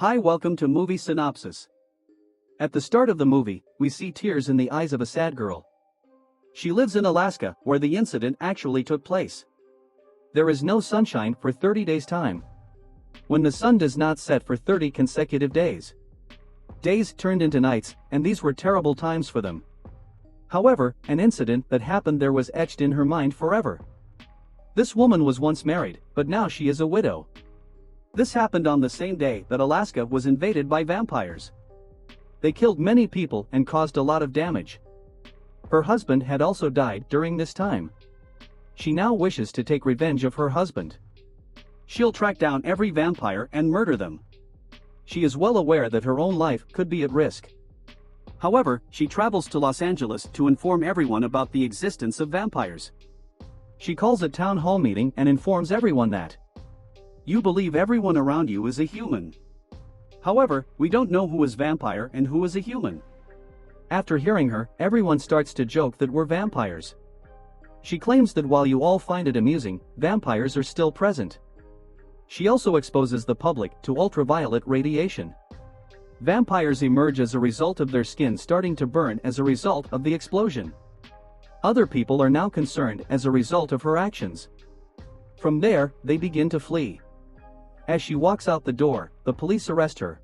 Hi, welcome to Movie Synopsis. At the start of the movie, we see tears in the eyes of a sad girl. She lives in Alaska, where the incident actually took place. There is no sunshine for 30 days' time. When the sun does not set for 30 consecutive days. Days turned into nights, and these were terrible times for them. However, an incident that happened there was etched in her mind forever. This woman was once married, but now she is a widow. This happened on the same day that Alaska was invaded by vampires. They killed many people and caused a lot of damage. Her husband had also died during this time. She now wishes to take revenge of her husband. She'll track down every vampire and murder them. She is well aware that her own life could be at risk. However, she travels to Los Angeles to inform everyone about the existence of vampires. She calls a town hall meeting and informs everyone that you believe everyone around you is a human. However, we don't know who is vampire and who is a human. After hearing her, everyone starts to joke that we're vampires. She claims that while you all find it amusing, vampires are still present. She also exposes the public to ultraviolet radiation. Vampires emerge as a result of their skin starting to burn as a result of the explosion. Other people are now concerned as a result of her actions. From there, they begin to flee. As she walks out the door, the police arrest her.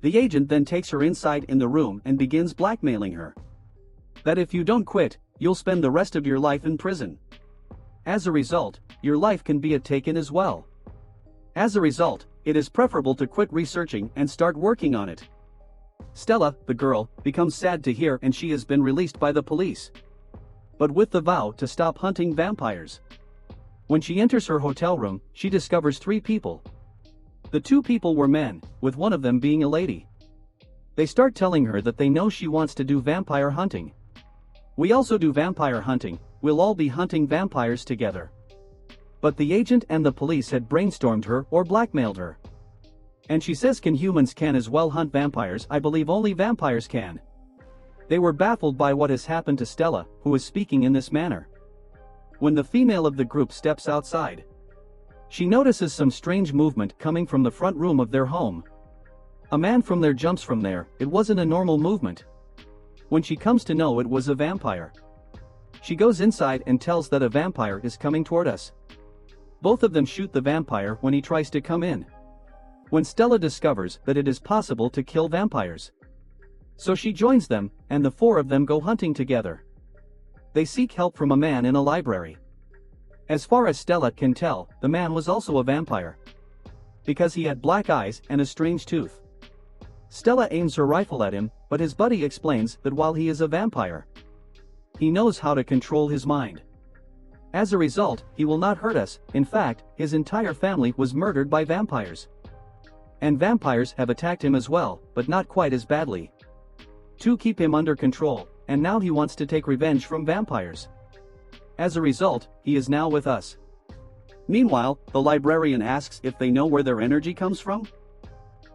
The agent then takes her inside in the room and begins blackmailing her. That if you don't quit, you'll spend the rest of your life in prison. As a result, your life can be taken as well. As a result, it is preferable to quit researching and start working on it. Stella, the girl, becomes sad to hear and she has been released by the police. But with the vow to stop hunting vampires. When she enters her hotel room, she discovers 3 people. The 2 people were men, with one of them being a lady. They start telling her that they know she wants to do vampire hunting. We also do vampire hunting, we'll all be hunting vampires together. But the agent and the police had brainstormed her or blackmailed her. And she says humans can as well hunt vampires. I believe only vampires can. They were baffled by what has happened to Stella, who is speaking in this manner. When the female of the group steps outside, she notices some strange movement coming from the front room of their home. A man from there jumps from there. It wasn't a normal movement. When she comes to know it was a vampire. She goes inside and tells that a vampire is coming toward us. Both of them shoot the vampire when he tries to come in. When Stella discovers that it is possible to kill vampires. So she joins them, and the 4 of them go hunting together. They seek help from a man in a library. As far as Stella can tell, the man was also a vampire. Because he had black eyes and a strange tooth. Stella aims her rifle at him, but his buddy explains that while he is a vampire, he knows how to control his mind. As a result, he will not hurt us. In fact, his entire family was murdered by vampires. And vampires have attacked him as well, but not quite as badly. To keep him under control, and now he wants to take revenge from vampires. As a result, he is now with us. Meanwhile, the librarian asks if they know where their energy comes from.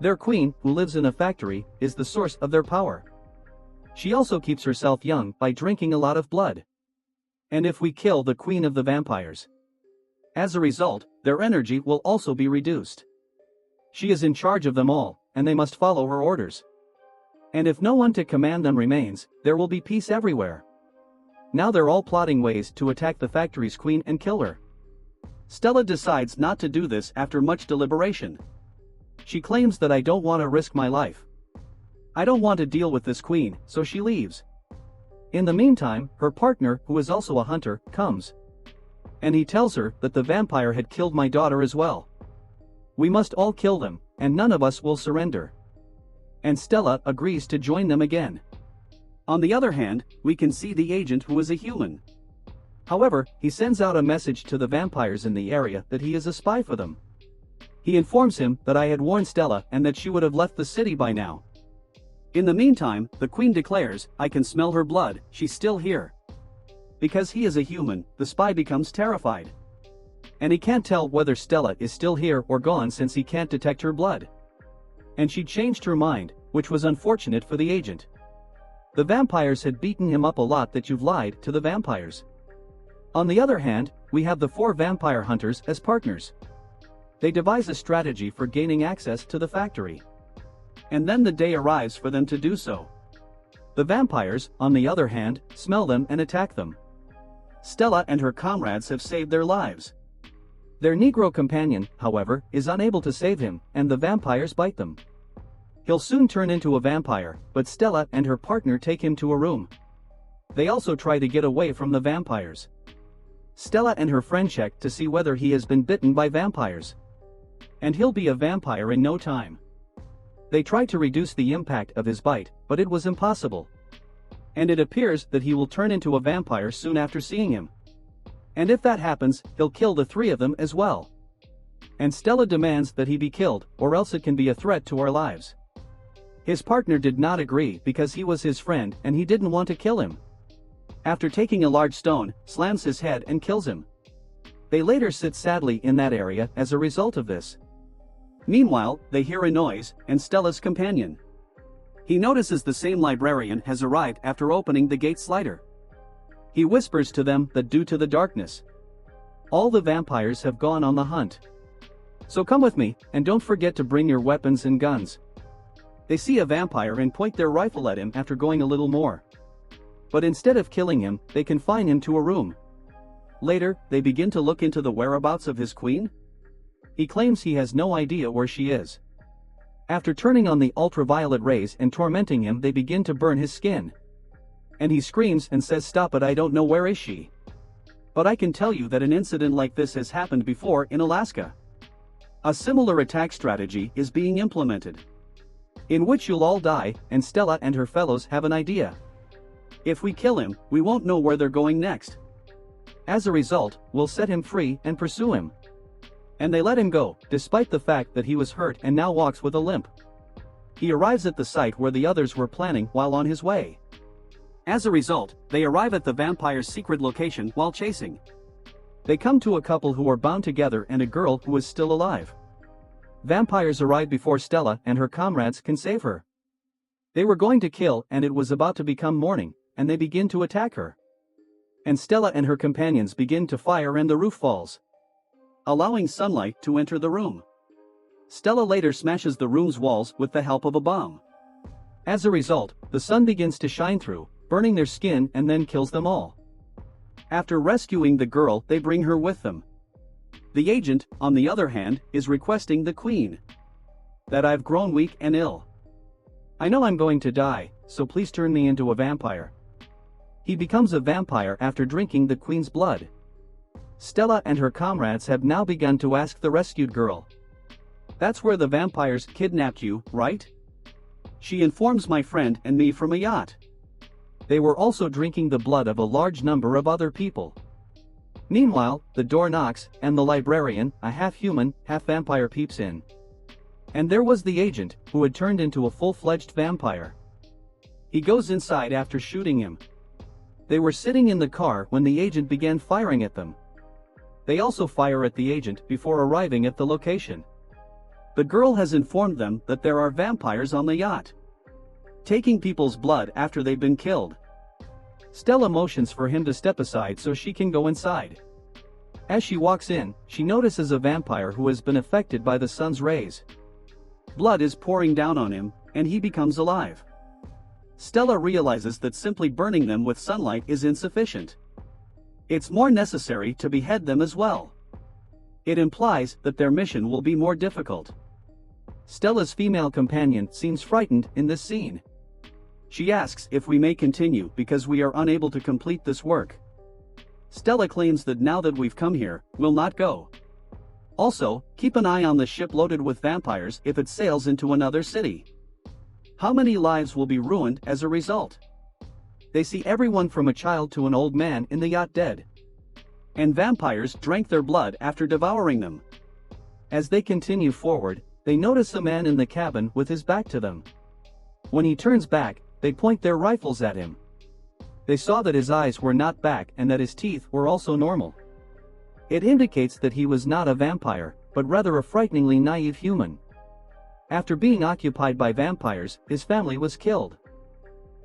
Their queen, who lives in a factory, is the source of their power. She also keeps herself young by drinking a lot of blood. And if we kill the queen of the vampires, as a result, their energy will also be reduced. She is in charge of them all, and they must follow her orders. And if no one to command them remains, there will be peace everywhere. Now they're all plotting ways to attack the factory's queen and kill her. Stella decides not to do this after much deliberation. She claims that I don't want to risk my life. I don't want to deal with this queen, so she leaves. In the meantime, her partner, who is also a hunter, comes. And he tells her that the vampire had killed my daughter as well. We must all kill them, and none of us will surrender. And Stella agrees to join them again. On the other hand, we can see the agent who is a human. However, he sends out a message to the vampires in the area that he is a spy for them. He informs him that I had warned Stella and that she would have left the city by now. In the meantime, the queen declares, I can smell her blood, she's still here. Because he is a human, the spy becomes terrified. And he can't tell whether Stella is still here or gone since he can't detect her blood. And she changed her mind, which was unfortunate for the agent. The vampires had beaten him up a lot that you've lied to the vampires. On the other hand, we have the 4 vampire hunters as partners. They devise a strategy for gaining access to the factory. And then the day arrives for them to do so. The vampires, on the other hand, smell them and attack them. Stella and her comrades have saved their lives. Their Negro companion, however, is unable to save him, and the vampires bite them. He'll soon turn into a vampire, but Stella and her partner take him to a room. They also try to get away from the vampires. Stella and her friend check to see whether he has been bitten by vampires. And he'll be a vampire in no time. They try to reduce the impact of his bite, but it was impossible. And it appears that he will turn into a vampire soon after seeing him. And if that happens, he'll kill the three of them as well. And Stella demands that he be killed, or else it can be a threat to our lives. His partner did not agree because he was his friend and he didn't want to kill him. After taking a large stone, slams his head and kills him. They later sit sadly in that area as a result of this. Meanwhile, they hear a noise, and Stella's companion. He notices the same librarian has arrived after opening the gate slider. He whispers to them that due to the darkness, all the vampires have gone on the hunt. So come with me, and don't forget to bring your weapons and guns. They see a vampire and point their rifle at him after going a little more. But instead of killing him, they confine him to a room. Later, they begin to look into the whereabouts of his queen. He claims he has no idea where she is. After turning on the ultraviolet rays and tormenting him, they begin to burn his skin. And he screams and says, "Stop it, I don't know where is she. But I can tell you that an incident like this has happened before in Alaska. A similar attack strategy is being implemented, in which you'll all die, and Stella and her fellows have an idea. If we kill him, we won't know where they're going next. As a result, we'll set him free and pursue him." And they let him go, despite the fact that he was hurt and now walks with a limp. He arrives at the site where the others were planning while on his way. As a result, they arrive at the vampire's secret location while chasing. They come to a couple who are bound together and a girl who is still alive. Vampires arrive before Stella and her comrades can save her. They were going to kill, and it was about to become morning, and they begin to attack her. And Stella and her companions begin to fire and the roof falls, allowing sunlight to enter the room. Stella later smashes the room's walls with the help of a bomb. As a result, the sun begins to shine through, burning their skin and then kills them all. After rescuing the girl, they bring her with them. The agent, on the other hand, is requesting the queen. "That I've grown weak and ill. I know I'm going to die, so please turn me into a vampire." He becomes a vampire after drinking the queen's blood. Stella and her comrades have now begun to ask the rescued girl, "That's where the vampires kidnapped you, right?" She informs my friend and me from a yacht. They were also drinking the blood of a large number of other people. Meanwhile, the door knocks, and the librarian, a half-human, half-vampire, peeps in. And there was the agent, who had turned into a full-fledged vampire. He goes inside after shooting him. They were sitting in the car when the agent began firing at them. They also fire at the agent before arriving at the location. The girl has informed them that there are vampires on the yacht, taking people's blood after they've been killed. Stella motions for him to step aside so she can go inside. As she walks in, she notices a vampire who has been affected by the sun's rays. Blood is pouring down on him, and he becomes alive. Stella realizes that simply burning them with sunlight is insufficient. It's more necessary to behead them as well. It implies that their mission will be more difficult. Stella's female companion seems frightened in this scene. She asks if we may continue because we are unable to complete this work. Stella claims that now that we've come here, we'll not go. Also, keep an eye on the ship loaded with vampires if it sails into another city. How many lives will be ruined as a result? They see everyone from a child to an old man in the yacht dead. And vampires drank their blood after devouring them. As they continue forward, they notice a man in the cabin with his back to them. When he turns back, they point their rifles at him. They saw that his eyes were not back and that his teeth were also normal. It indicates that he was not a vampire, but rather a frighteningly naive human. After being occupied by vampires, his family was killed.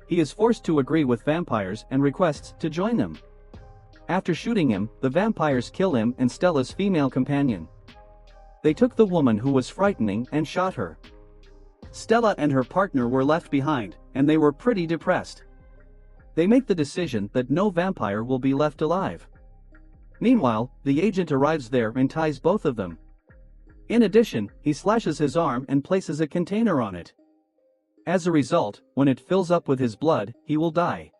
He is forced to agree with vampires and requests to join them. After shooting him, the vampires kill him and Stella's female companion. They took the woman who was frightening and shot her. Stella and her partner were left behind, and they were pretty depressed. They make the decision that no vampire will be left alive. Meanwhile, the agent arrives there and ties both of them. In addition, he slashes his arm and places a container on it. As a result, when it fills up with his blood, he will die.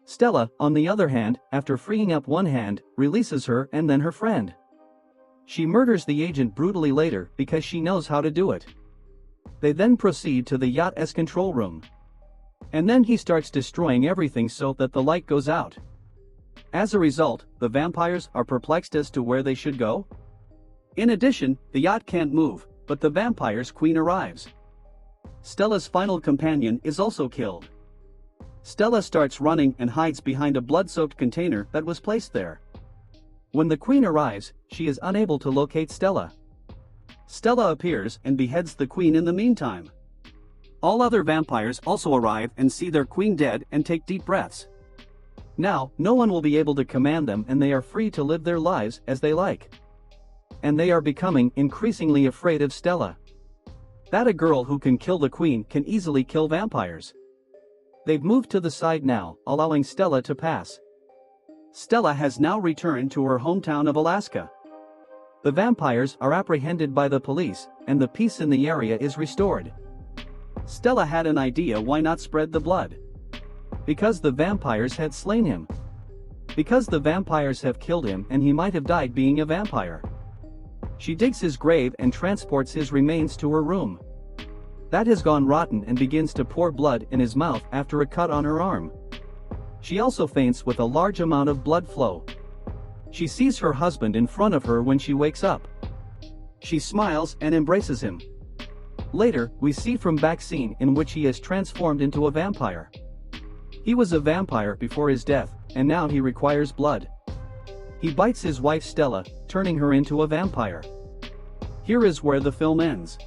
Stella, on the other hand, after freeing up one hand, releases her and then her friend. She murders the agent brutally later because she knows how to do it. They then proceed to the yacht's control room. And then he starts destroying everything so that the light goes out. As a result, the vampires are perplexed as to where they should go. In addition, the yacht can't move, but the vampire's queen arrives. Stella's final companion is also killed. Stella starts running and hides behind a blood-soaked container that was placed there. When the queen arrives, she is unable to locate Stella. Stella appears and beheads the queen in the meantime. All other vampires also arrive and see their queen dead and take deep breaths. Now, no one will be able to command them and they are free to live their lives as they like. And they are becoming increasingly afraid of Stella. That a girl who can kill the queen can easily kill vampires. They've moved to the side now, allowing Stella to pass. Stella has now returned to her hometown of Alaska. The vampires are apprehended by the police, and the peace in the area is restored. Stella had an idea: why not spread the blood? Because the vampires had slain him. Because the vampires have killed him and he might have died being a vampire. She digs his grave and transports his remains to her room. That has gone rotten and begins to pour blood in his mouth after a cut on her arm. She also faints with a large amount of blood flow. She sees her husband in front of her when she wakes up. She smiles and embraces him. Later, we see from back scene in which he is transformed into a vampire. He was a vampire before his death, and now he requires blood. He bites his wife Stella, turning her into a vampire. Here is where the film ends.